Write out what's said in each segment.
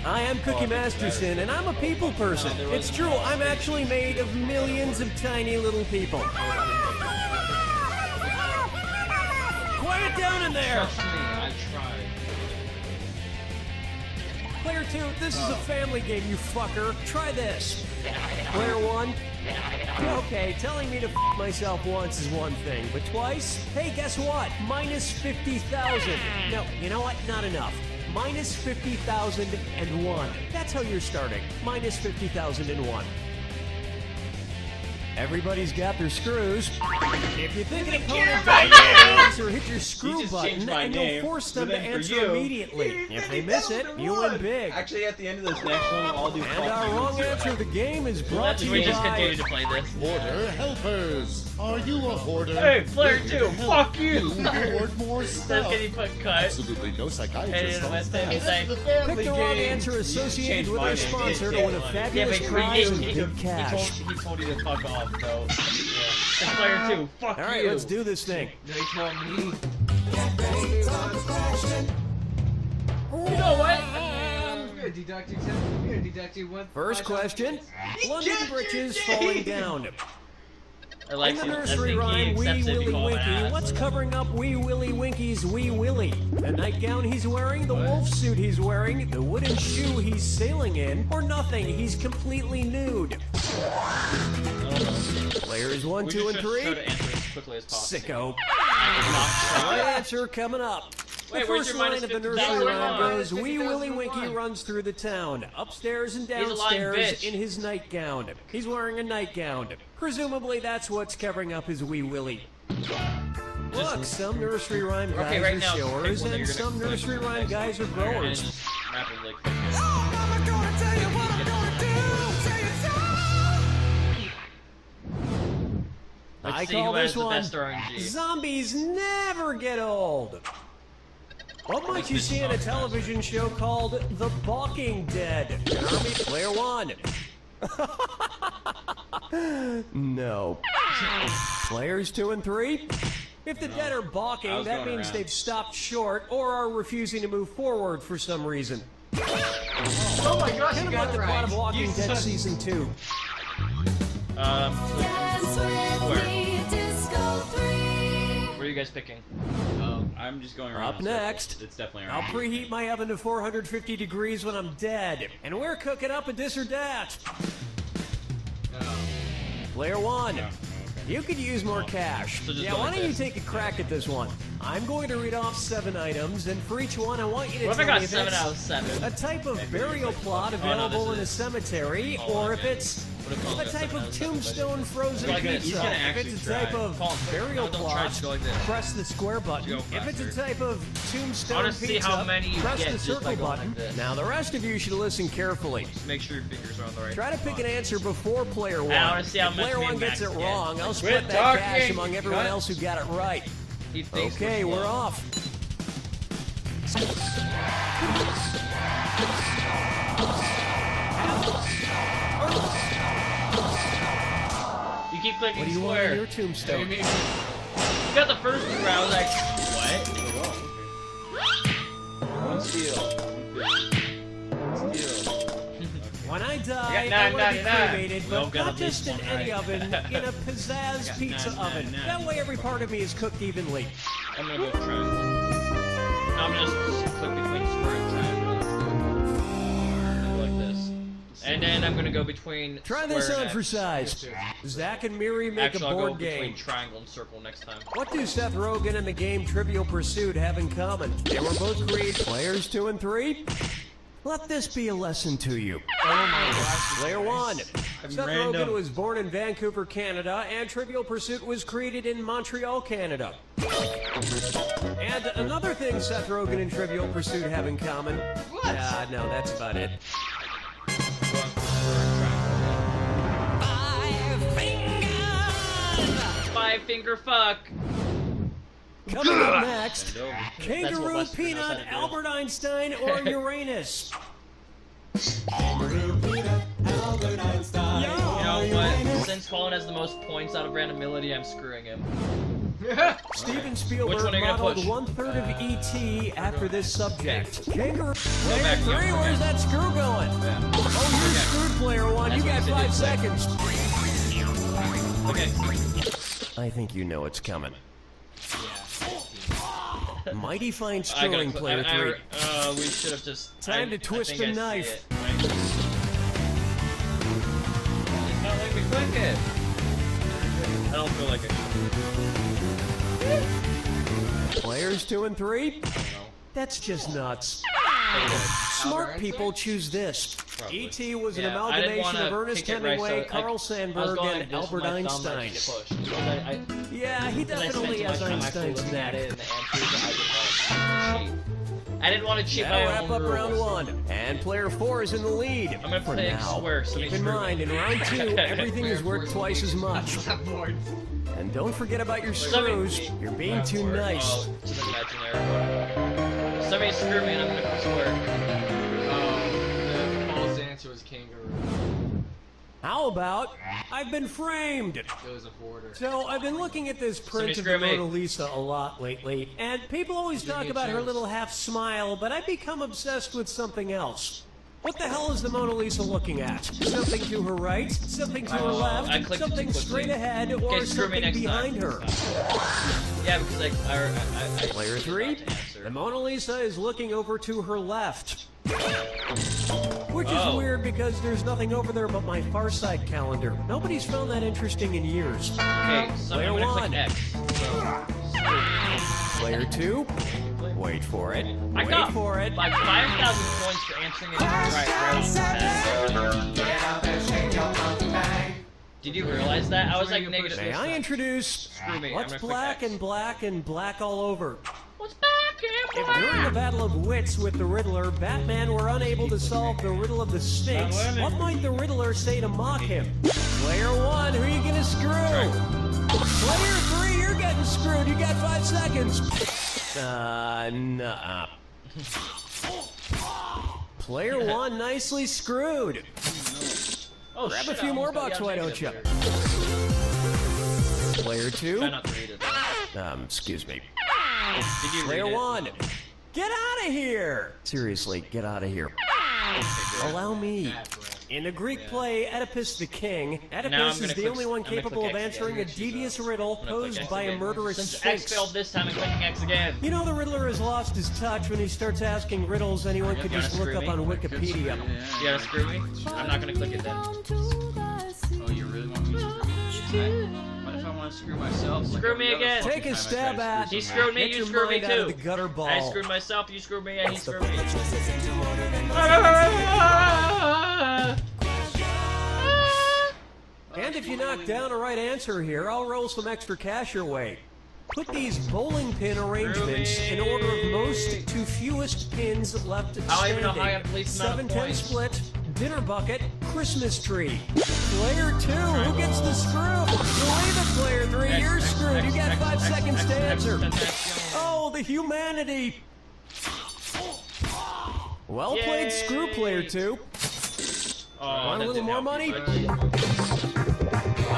I am Cookie Masterson, and I'm a people person. It's true, I'm actually made of millions of tiny little people. Quiet down in there! Trust me, I tried. Player 2, this is a family game, you fucker. Try this. Player 1. Okay, telling me to f myself once is one thing, but twice? Hey, guess what? Minus 50,000. No, you know what? Not enough. Minus 50,001. That's how you're starting. Minus 50,001. Everybody's got their screws. If you think an opponent doesn't answer, hit your screw button and you'll force them to answer immediately. If they miss it, you win big. Actually, at the end of this next one, I'll do. And our wrong answer of the game is brought to We you just by... continue to play this. Hoarder helpers. Are you a hoarder? Hey, Player 2, fuck you! Hoard more stuff. That's getting put cut. Absolutely no psychiatrist. Let's knows that. Pick the wrong answer associated with our sponsor to win a fabulous prize and big cash. He told you to fuck off, so. It's Player 2, fuck you! All right, let's do this thing. Nice one, me. You know what? First question. London Bridges falling down. I like In the it. nursery rhyme, Wee Willie Winky, what's covering up Wee Willie Winky's Wee Willie? The nightgown he's wearing, the wolf suit he's wearing, the wooden shoe he's sailing in, or nothing, he's completely nude. Players 1, 2, and 3. Try to answer as quickly as possible. Sicko. Good answer coming up. The Wait, where's first your line minus of the 50,000 nursery rhyme line? goes, Wee Willie Winky runs through the town, upstairs and He's a lying downstairs bitch. in his nightgown. He's wearing a nightgown. Presumably that's what's covering up his Wee Willie. Look, some nursery rhyme guys Okay, right are now, pick showers one that and you're some gonna nursery click rhyme next guys are and growers. just rapidly click it. Let's I see call who has this the one, best RNG. Zombies never get old. What might you see in a television show called The Walking Dead? Player 1. No. Players 2 and 3. If the dead are balking, that means they've stopped short or are refusing to move forward for some reason. Oh my gosh, Kind you of like got the it plot of right. Walking Dead Season 2. Where are you guys picking? I'm just going around. Up next, It's definitely I'll around. preheat my oven to 450 degrees when I'm dead. And we're cooking up a this or that. Player 1. You could use more cash. So just Yeah, go why like don't you this. take a crack at this one? I'm going to read off 7 items, and for each one, I want you to What if I tell got me if 7 it's out of 7? a type of burial plot available in a cemetery, or if it's a type of tombstone frozen Like this. He's pizza. gonna If actually it's a try. type of Colin, burial don't try plot, to go like this. press the square button. Go If it's a faster. type of tombstone I wanna see pizza, how many you press get the just circle by going like button. this. Now, the rest of you should listen carefully. Just make sure your fingers are on the right Try to pick spot. an answer before player 1. I wanna see how if much player me 1 and gets it Max get. wrong, I'll Quit split that cash talking. among everyone Cut. else who got it right. He thinks Okay, slow. we're off. You keep clicking What do you want square. on your tombstone? You got the first two rounds, like, what? One steal. One steal. When I I die, got I want to be 9.99. cremated, We but all got not a just in big any one, oven, in a pizzazz got pizza 9.99. oven. That way every part of me is cooked evenly. I'm gonna go triangle. I'm just click between square and triangle. Go like this. And then I'm gonna go between Try square this and on for X. size. Zach and Miri make Actually, a I'll go board between game. triangle and circle next time. What do Seth Rogen and the game Trivial Pursuit have in common? They were both created players 2 and 3. Let this be a lesson to you. Oh my gosh. Player 1. Seth random. Rogen was born in Vancouver, Canada, and Trivial Pursuit was created in Montreal, Canada. And another thing Seth Rogen and Trivial Pursuit have in common. What? No, that's about it. Five finger fuck. Coming up next, That's what Kangaroo, Western knows how Peanut, to do. Albert Einstein, or Uranus? You know, know what? Since Colin has the most points out of randomility, I'm screwing him. Steven Which Spielberg one are you gonna modeled push? 1/3 of E.T. after this subject. Kangaroo. Player back, 3, go where's back. that screw going? Oh, you're screwed, player 1. You got That's what 5 they seconds. Okay. I think you know it's coming. Mighty fine I screwing, gotta player 3. we should have just... Time to twist think the I see knife. it, right? It's not letting me click it. I don't feel like it. Players 2 and 3? That's just nuts. Smart people choose this. E.T. was an Yeah, I didn't amalgamation wanna of Ernest pick it right, Hemingway, so Carl I was Sandburg, going and like this Albert with my thumb, Einstein. like, push. Yeah, he definitely has Einstein's neck. I didn't want to cheat my That'll own wrap up rules. round 1, and player 4 is in the lead. I'm gonna for play now. square, so Keep they in screw mind, me. in round 2, everything is worth twice as much. And don't forget about your screws. You're being too nice. Oh, it's an imaginary one. Somebody screw me and I'm gonna swear. The false answer was kangaroo. How about I've been framed? It was a border. So I've been looking at this print of the screw me. Mona Lisa a lot lately, and people always talk about her little half smile, but I've become obsessed with something else. What the hell is the Mona Lisa looking at? Something to her right, something to her I left, clicked it something too quickly. straight ahead, or Okay, screw me something next behind time. her. Yeah, because I Player 3, the Mona Lisa is looking over to her left. Which is weird because there's nothing over there but my Far Side calendar. Nobody's found that interesting in years. Okay, so Player I'm gonna 1. click X. Player 2, wait for it. I Wait got for it. like 5,000 points for answering it right off. Did you realize that? I was like negative. May I introduce Screw me, I'm what's gonna click black X. and black and black all over? What's back If during the Battle of Wits with the Riddler, Batman were unable to solve the riddle of the Sphinx, what might the Riddler say to mock him? Player 1, who are you gonna screw? Player 3, you're getting screwed. You got 5 seconds. Nuh-uh. Player 1, nicely screwed. Oh, Grab a shit, few I more almost got bucks, down why don't negative you? there. Player 2, Try not to read it. excuse me. Did you Player read it? 1, get out of here! Seriously, get out of here. Allow me. In the Greek play Oedipus the King, Now Oedipus I'm is gonna the click- only one I'm gonna capable click of X answering a again. devious riddle I'm gonna click posed X by a again. murderous Since X sphinx. failed this time, I'm clicking X again. You know the Riddler has lost his touch when he starts asking riddles anyone could You just wanna look up screw on me? Wikipedia. You gotta screw me? I'm not gonna click it then. Oh, you really want me to screw you? What if I want to screw myself? Screw me again. Take a stab at. He screwed me, Get you your screwed me mind out of too. the gutter ball. I screwed myself, you screwed me, and he screwed me. And if you knock down a right answer here, I'll roll some extra cash your way. Put these bowling pin arrangements in order of most to fewest pins left I don't even know how I got standing. the least amount of 7-10 points. split, dinner bucket, Christmas tree. Player 2, who gets the screw? Believe it, player 3, you're screwed. You got 5 seconds to answer. Oh, the humanity. Well played, screw, player 2. Want a little more money?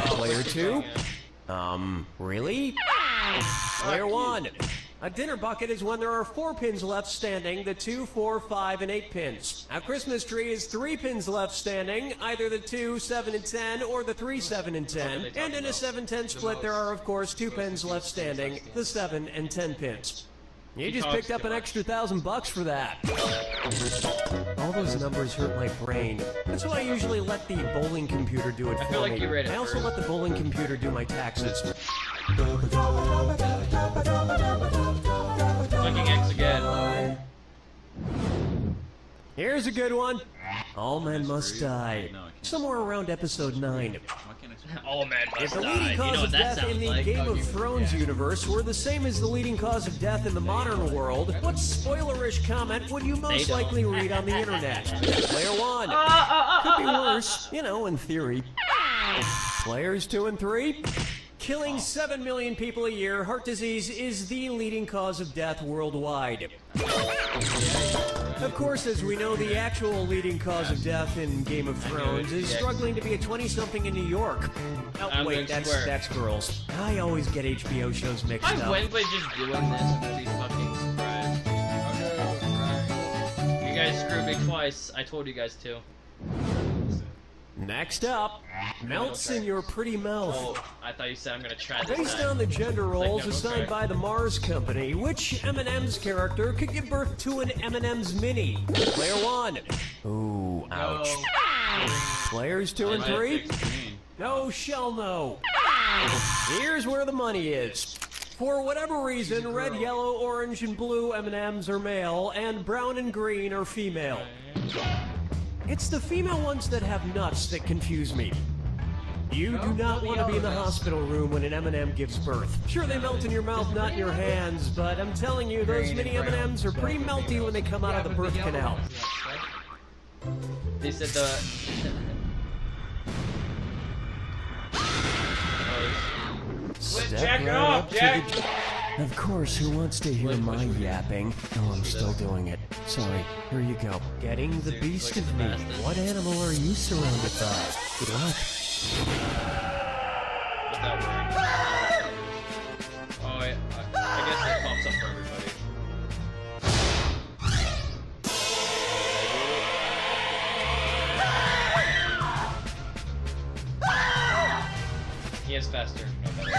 Player 2? Really? Player 1. A dinner bucket is when there are 4 pins left standing, the 2, 4, 5, and 8 pins. A Christmas tree is 3 pins left standing, either the 2, 7, and 10, or the 3, 7, and 10. And in a 7-10 split, there are, of course, 2 pins left standing, the 7 and 10 pins. You just picked up an extra $1,000 for that. All those numbers hurt my brain. That's why I usually let the bowling computer do it for feel like me. you read it I also first. let the bowling computer do my taxes. Clicking X again. Here's a good one. All men must die. No, I can't. Somewhere around episode 9. Why can't I screw All men If must the die. leading You cause know what of that death in sounds the like. Game of Thrones universe were the same as the leading cause of death in the modern world, what spoilerish comment would you most don't. likely read on the internet? Player 1. Could be worse, you know, in theory. Players 2 and 3. Killing 7 million people a year, heart disease is the leading cause of death worldwide. Of course, as we know, the actual leading cause of death in Game of Thrones is struggling to be a 20-something in New York. Oh, I'm wait, gonna swear. that's girls. I always get HBO shows mixed If I up. went by just doing this, I'm gonna be fucking surprised. You guys screwed me twice. I told you guys to. Next up, melts in your pretty mouth. Oh, I thought you said I'm gonna try this. Based time. on the gender roles no, assigned okay. by the Mars Company, which M&M's character could give birth to an M&M's Mini? Player 1. Ooh, ouch. Players 2 and 3? No shall no. Here's where the money is. For whatever reason, red, yellow, orange, and blue M&M's are male, and brown and green are female. It's the female ones that have nuts that confuse me. You do not want to be in the hospital room when an M&M gives birth. Sure, they melt in your mouth, not in your hands, but I'm telling you, those mini M&Ms are pretty melty when they come out of the birth canal. They said the. Step right up to the... Of course, who wants to hear my yapping? Oh, I'm still doing it. Sorry, here you go. Getting the beast of me. What animal are you surrounded by? Good luck. What's that word? Oh, I guess it pops up for everybody. He is faster. No better.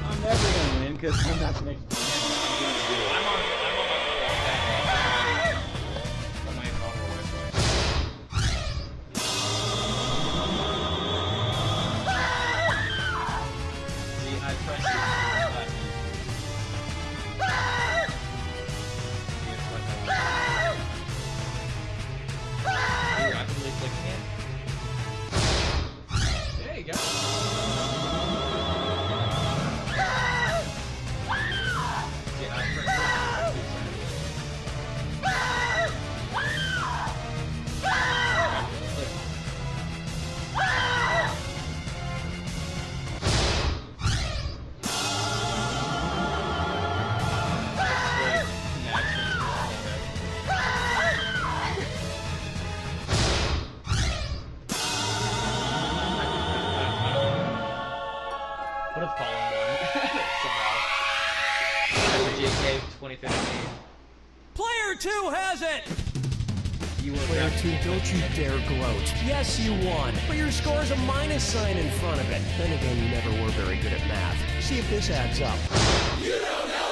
I'm never gonna win because I'm not the next. I'm on my phone. See, I pressed it. Rapidly clicking it. There you go. See, I pressed it. What if Colin won? Somehow. JK 2015. Player 2 has it! You were Player 2, don't you dare gloat. Yes, you won, but your score's a minus sign in front of it. Then again, you never were very good at math. See if this adds up. You don't know